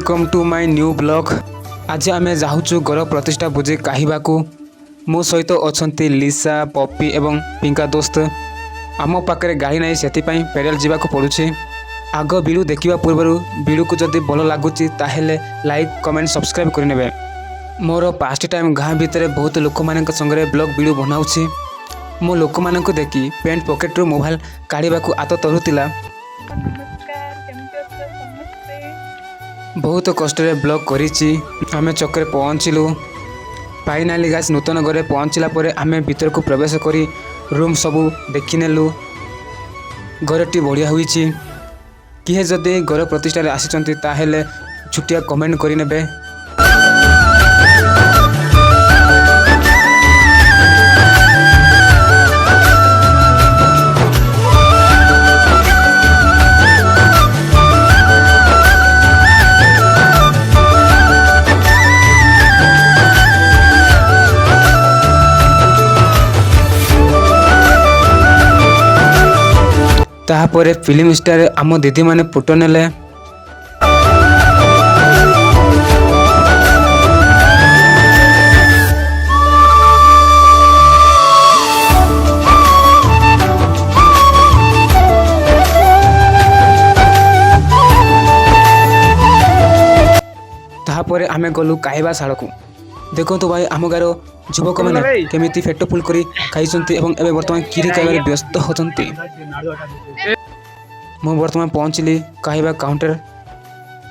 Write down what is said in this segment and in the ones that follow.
Welcome to my new blog. आज आम जाऊँ घर प्रतिष्ठा भोजी कहवाकू। मो सहित अच्छा लिसा पपी एवं पिंका दोस्त। आम पाखे गाड़ी ना से पेडल जावाक पड़ुछि। आग वीडियो देखा पूर्व वीडियो को जदि भल लगुच लाइक कमेंट सब्सक्राइब करने। मोर पास्ट टाइम गाँ भितर बहुत लोक मान संगे ब्लॉग वीडियो बनाऊँगी। मो लोक मान देखी पैंट पॉकेट रू मोबाइल काढ़ा आत तरुला। बहुत कष्ट ब्लॉग करिछि। आमे चक्कर पहुँचलु। फाइनाली गाइस नूतन घरे पहुँचला परे आमे भीतर को प्रवेश करी रूम सबू देखिनेलु। घरटी बढ़िया होइछि। किए जदि घर प्रतिष्ठा आसिचंती ताहेले छुटिया कमेंट करिनेबे। ताहापरे फिल्म स्टार आम दीदी माने फोटो नेले। ताहापरे आमे गलु कहवा शाला को। देखो तो भाई आम गार युवक मैंने केमी पेट फुल कर खाई एवं बर्तमान कीरी खाइबार व्यस्त होती। मु बर्तमान पहुँचली कहवा काउंटर।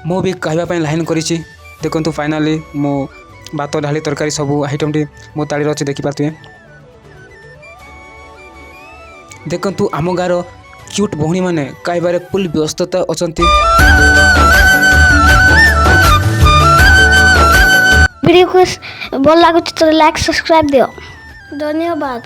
मु भी कहवाई लाइन करी। देखो फाइनाली मो भात ढाली तरकारी सब आइटम टी मो ताड़ी अच्छे देखिपे। देखु आम गार क्यूट भौणी मैंने कहबार फुल व्यस्तता अच्छा। वीडियो को भल लगुच तो लाइक सब्सक्राइब दियो। धन्यवाद।